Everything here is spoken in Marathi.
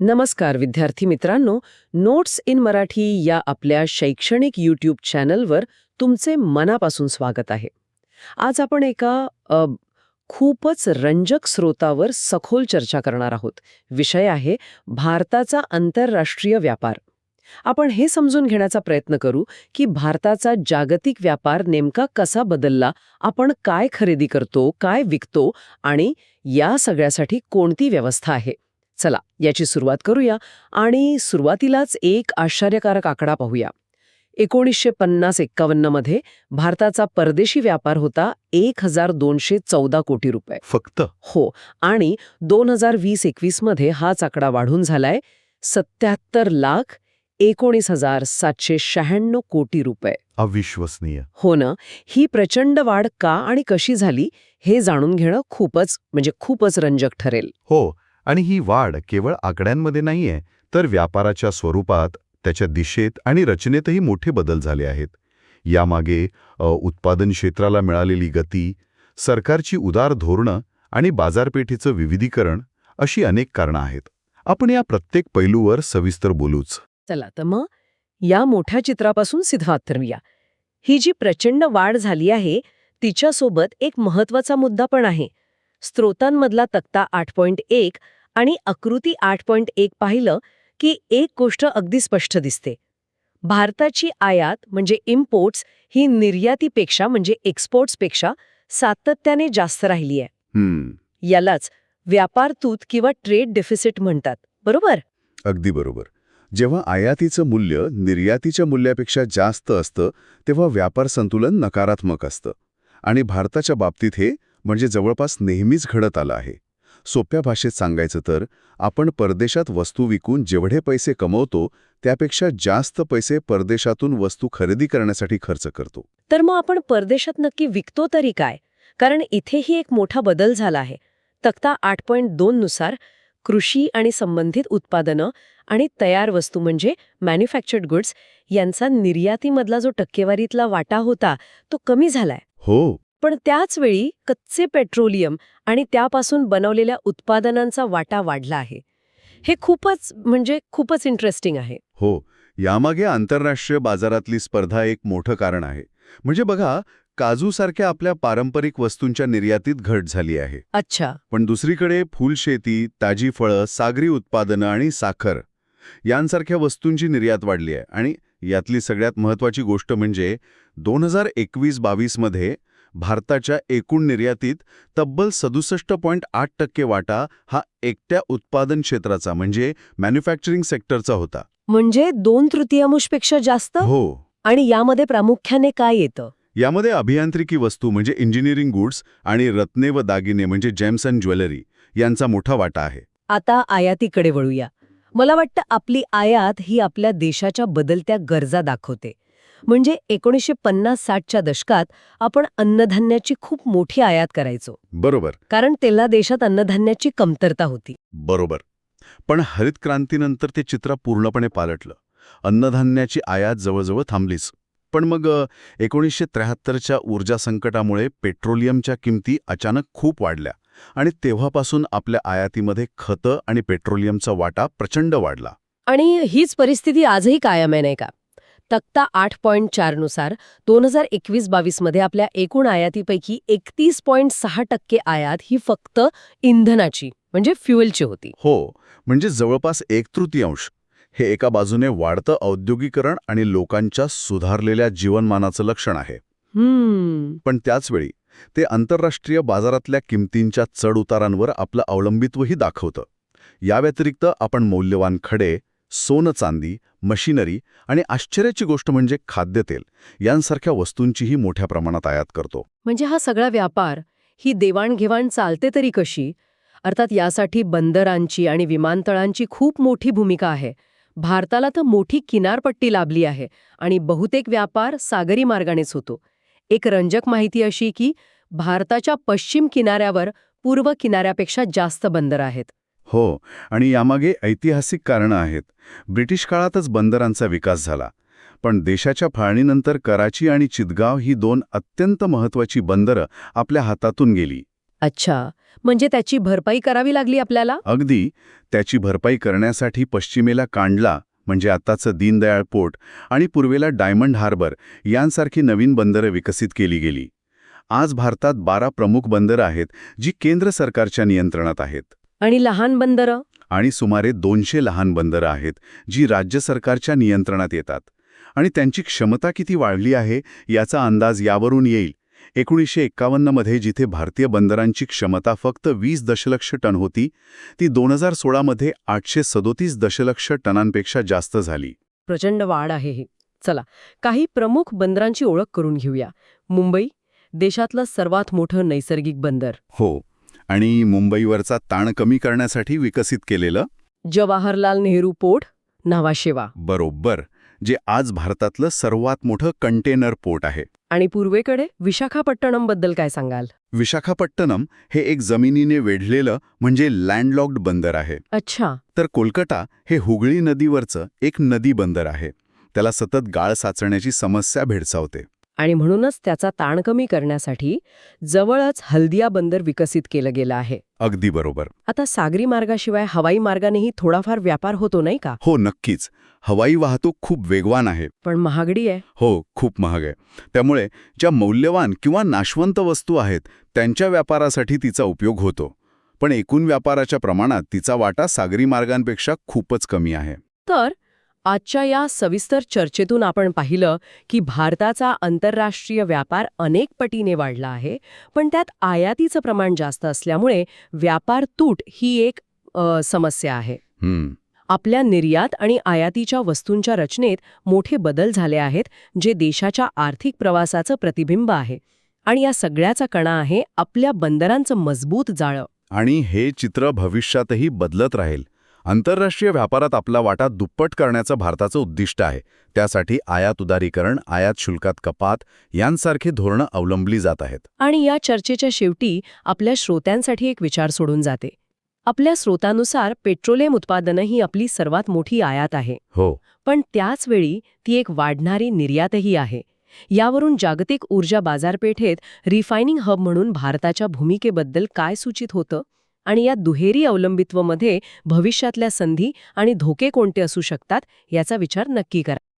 नमस्कार विद्यार्थी मित्रांनो, नोट्स इन मराठी या आपल्या शैक्षणिक यूट्यूब चॅनलवर तुमचे मनापासून स्वागत आहे. आज आपण एका खूपच रंजक स्रोतावर सखोल चर्चा करणार आहोत. विषय आहे भारताचा आंतरराष्ट्रीय व्यापार. आपण हे समजून घेण्याचा प्रयत्न करू की भारताचा जागतिक व्यापार नेमका कसा बदलला, आपण काय खरेदी करतो, काय विकतो आणि या सगळ्यासाठी कोणती व्यवस्था आहे. चला याची सुरुवात करूया आणि सुरुवातीलाच एक आश्चर्यकारक आकडा पाहूया. 1950-51 मध्ये भारताचा परदेशी व्यापार होता 1214 कोटी रुपये. फक्त हो, आणि 2020-21 मध्ये हाच आकडा वाढून झालाय 77,19,796 कोटी रुपये. अविश्वसनीय. हो ना. ही प्रचंड वाढ का आणि कशी झाली हे जाणून घेणं खूपच रंजक ठरेल. हो, आणि ही वाढ केवळ आकड्यांमध्ये नाहीये, तर व्यापाराच्या स्वरूपात, त्याच्या दिशेत आणि रचनेतही मोठे बदल झाले आहेत. यामागे उत्पादन क्षेत्राला मिळालेली गती, सरकारची उदार धोरणं आणि बाजारपेठेचं विविधीकरण अशी अनेक कारणं आहेत. आपण या प्रत्येक पैलूवर सविस्तर बोलूच. चला तर मग या मोठ्या चित्रापासून सिद्धांत ठरवूया. ही जी प्रचंड वाढ झाली आहे तिच्यासोबत एक महत्वाचा मुद्दा पण आहे. स्त्रोतांमधला तक्ता 8.1 आणि आकृती 8.1 पाहिलं की एक गोष्ट अगदी स्पष्ट दिसते. भारताची आयात म्हणजे इम्पोर्ट्स ही निर्यातीपेक्षा म्हणजे एक्सपोर्ट्सपेक्षा सातत्याने जास्त राहिली आहे. यालाच व्यापार तूट किंवा ट्रेड डेफिसिट म्हणतात, बरोबर? अगदी बरोबर. जेव्हा आयातीचं मूल्य निर्यातीच्या मूल्यापेक्षा जास्त असतं तेव्हा व्यापार संतुलन नकारात्मक असतं. आणि भारताच्या बाबतीत हे म्हणजे जवळपास नेहमीच घडत आलं आहे. सोप्या भाषेत सांगायचं तर आपण परदेशात वस्तू विकून जेवढे पैसे कमवतो त्यापेक्षा जास्त पैसे परदेशातून वस्तू खरेदी करण्यासाठी खर्च करतो. तर मग आपण परदेशात नक्की विकतो तरी काय? कारण इथेही एक मोठा बदल झाला आहे. तक्ता 8.2 नुसार कृषी आणि संबंधित उत्पादनं आणि तयार वस्तू म्हणजे मॅन्युफॅक्चर्ड गुड्स यांचा निर्यातीमधला जो टक्केवारीतला वाटा होता तो कमी झालाय. हो, पण त्याच वेळी कच्चे पेट्रोलियम आणि त्यापासून बनवलेल्या उत्पादनांचा वाटा वाढला आहे. हे खूपच इंटरेस्टिंग आहे. हो. यामागे आंतरराष्ट्रीय बाजारातली स्पर्धा एक मोठं कारण आहे. म्हणजे बघा, काजूसारख्या आपल्या पारंपरिक वस्तूंच्या निर्यातीत घट झाली आहे. अच्छा. पण दुसरीकडे फुलशेती, ताजी फळं, सागरी उत्पादनं आणि साखर यांसारख्या वस्तूंची निर्यात वाढली आहे. आणि यातली सगळ्यात महत्त्वाची गोष्ट म्हणजे 2021-22 मध्ये भारताच्या एकूण निर्यातीत तब्बल 67.8% वाटा हा एकट्या उत्पादन क्षेत्राचा म्हणजे मॅन्युफॅक्चरिंग सेक्टरचा होता. म्हणजे 2/3पेक्षा जास्त. हो. आणि यामध्ये प्रामुख्याने काय येतं? यामध्ये अभियांत्रिकी वस्तू म्हणजे इंजिनिअरिंग गुड्स आणि रत्ने व दागिने म्हणजे जेम्स अँड ज्वेलरी यांचा मोठा वाटा आहे. आता आयातीकडे वळूया. मला वाटतं आपली आयात ही आपल्या देशाच्या बदलत्या गरजा दाखवते. म्हणजे 1950-60च्या दशकात आपण अन्नधान्याची खूप मोठी आयात करायचो. बरोबर. कारण तेव्हा देशात अन्नधान्याची कमतरता होती. बरोबर. पण हरित क्रांतीनंतर ते चित्र पूर्णपणे पालटलं. अन्नधान्याची आयात जवळजवळ थांबलीच. पण मग 1973च्या ऊर्जा संकटामुळे पेट्रोलियमच्या किमती अचानक खूप वाढल्या आणि तेव्हापासून आपल्या आयातीमध्ये खतं आणि पेट्रोलियमचा वाटा प्रचंड वाढला. आणि हीच परिस्थिती आजही कायम आहे, नाही का? तक्ता 8.4 नुसार 2021-22 मध्ये आपल्या एकूण आयातीपैकी 31.6% आयात ही फक्त इंधनाची म्हणजे फ्युएलची होती. हो, म्हणजे जवळपास 1/3. हे एका बाजूने वाढतं औद्योगिकरण आणि लोकांच्या सुधारलेल्या जीवनमानाचं लक्षण आहे. पण त्याचवेळी ते आंतरराष्ट्रीय बाजारातल्या किमतींच्या चढउतारांवर आपलं अवलंबित्वही दाखवतं. या व्यतिरिक्त आपण मौल्यवान खडे, सोनं चांदी, मशिनरी आणि आश्चर्याची गोष्ट म्हणजे खाद्यतेल यांसारख्या वस्तूंचीही मोठ्या प्रमाणात आयात करतो. म्हणजे हा सगळा व्यापार, ही देवाणघेवाण चालते तरी कशी? अर्थात यासाठी बंदरांची आणि विमानतळांची खूप मोठी भूमिका आहे. भारताला तर मोठी किनारपट्टी लाभली आहे आणि बहुतेक व्यापार सागरी मार्गानेच होतो. एक रंजक माहिती अशी की भारताच्या पश्चिम किनाऱ्यावर पूर्व किनाऱ्यापेक्षा जास्त बंदर आहेत. हो, आणि यामागे ऐतिहासिक कारणं आहेत. ब्रिटिश काळातच बंदरांचा विकास झाला. पण देशाच्या फाळणीनंतर कराची आणि चितगाव ही 2 अत्यंत महत्त्वाची बंदरं आपल्या हातातून गेली. अच्छा, म्हणजे त्याची भरपाई करावी लागली आपल्याला? अगदी. त्याची भरपाई करण्यासाठी पश्चिमेला कांडला म्हणजे आत्ताचं दीनदयाळ पोर्ट आणि पूर्वेला डायमंड हार्बर यांसारखी नवीन बंदरं विकसित केली गेली. आज भारतात 12 प्रमुख बंदरं आहेत जी केंद्र सरकारच्या नियंत्रणात आहेत. आणि लहान बंदरं? आणि सुमारे 200 लहान बंदरं आहेत जी राज्य सरकारच्या नियंत्रणात येतात. आणि त्यांची क्षमता किती वाढली आहे याचा अंदाज यावरून येईल. 1951 मध्ये जिथे भारतीय बंदरांची क्षमता फक्त 20 दशलक्ष टन होती, ती 2016 मध्ये 837 दशलक्ष टनांपेक्षा जास्त झाली. प्रचंड वाढ आहे ही. चला, काही प्रमुख बंदरांची ओळख करून घेऊया. मुंबई, देशातलं सर्वात मोठं नैसर्गिक बंदर. हो. आणि मुंबईवरचा ताण कमी करण्यासाठी विकसित केलेलं जवाहरलाल नेहरू पोर्ट, न्हावाशेवा. बरोबर, जे आज भारतातलं सर्वात मोठं कंटेनर पोर्ट आहे. आणि पूर्वेकडे विशाखापट्टणमबद्दल काय सांगाल? विशाखापट्टणम हे एक जमिनीने वेढलेलं म्हणजे लँडलॉक्ड बंदर आहे. अच्छा. तर कोलकाता हे हुगळी नदीवरचं एक नदी बंदर आहे. त्याला सतत गाळ साचण्याची समस्या भेडसावते. आणि म्हणूनच त्याचा ताण कमी करण्यासाठी जवळच हल्दिया बंदर विकसित केलं गेलं आहे. अगदी बरोबर. आता सागरी मार्गाशिवाय हवाई मार्गानेही थोडाफार व्यापार होतो नाही का? हो, नक्कीच. हवाई वाहतूक खूप वेगवान आहे. पण महागडी आहे. हो, खूप महाग आहे. त्यामुळे ज्या मौल्यवान किंवा नाशवंत वस्तू आहेत त्यांच्या व्यापारासाठी तिचा उपयोग होतो. पण एकूण व्यापाराच्या प्रमाणात तिचा वाटा सागरी मार्गांपेक्षा खूपच कमी आहे. तर आजच्या या सविस्तर चर्चेतून आपण पाहिलं की भारताचा आंतरराष्ट्रीय व्यापार अनेक पटीने वाढला आहे, पण त्यात आयातीचं प्रमाण जास्त असल्यामुळे व्यापार तूट ही एक समस्या आहे. आपल्या निर्यात आणि आयातीच्या वस्तूंच्या रचनेत मोठे बदल झाले आहेत, जे देशाच्या आर्थिक प्रवासाचं प्रतिबिंब आहे. आणि या सगळ्याचा कणा आहे आपल्या बंदरांचं मजबूत जाळं. आणि हे चित्र भविष्यातही बदलत राहील. आंतरराष्ट्रीय व्यापारात आपला वाटा दुप्पट करण्याचं भारताचं उद्दिष्ट आहे. त्यासाठी आयात उदारीकरण, आयात शुल्कात कपात यांसारखी धोरणं अवलंबली जात आहेत. आणि या चर्चेच्या शेवटी आपल्या श्रोत्यांसाठी एक विचार सोडून जाते. आपल्या स्रोतानुसार पेट्रोलियम उत्पादनं ही आपली सर्वात मोठी आयात आहे. हो. पण त्याच वेळी ती एक वाढणारी निर्यातही आहे. यावरून जागतिक ऊर्जा बाजारपेठेत रिफायनिंग हब म्हणून भारताच्या भूमिकेबद्दल काय सूचित होतं? आणि या दुहेरी अवलंबित्वमध्ये भविष्यातल्या संधी आणि धोके कोणते असू शकतात याचा विचार नक्की करा.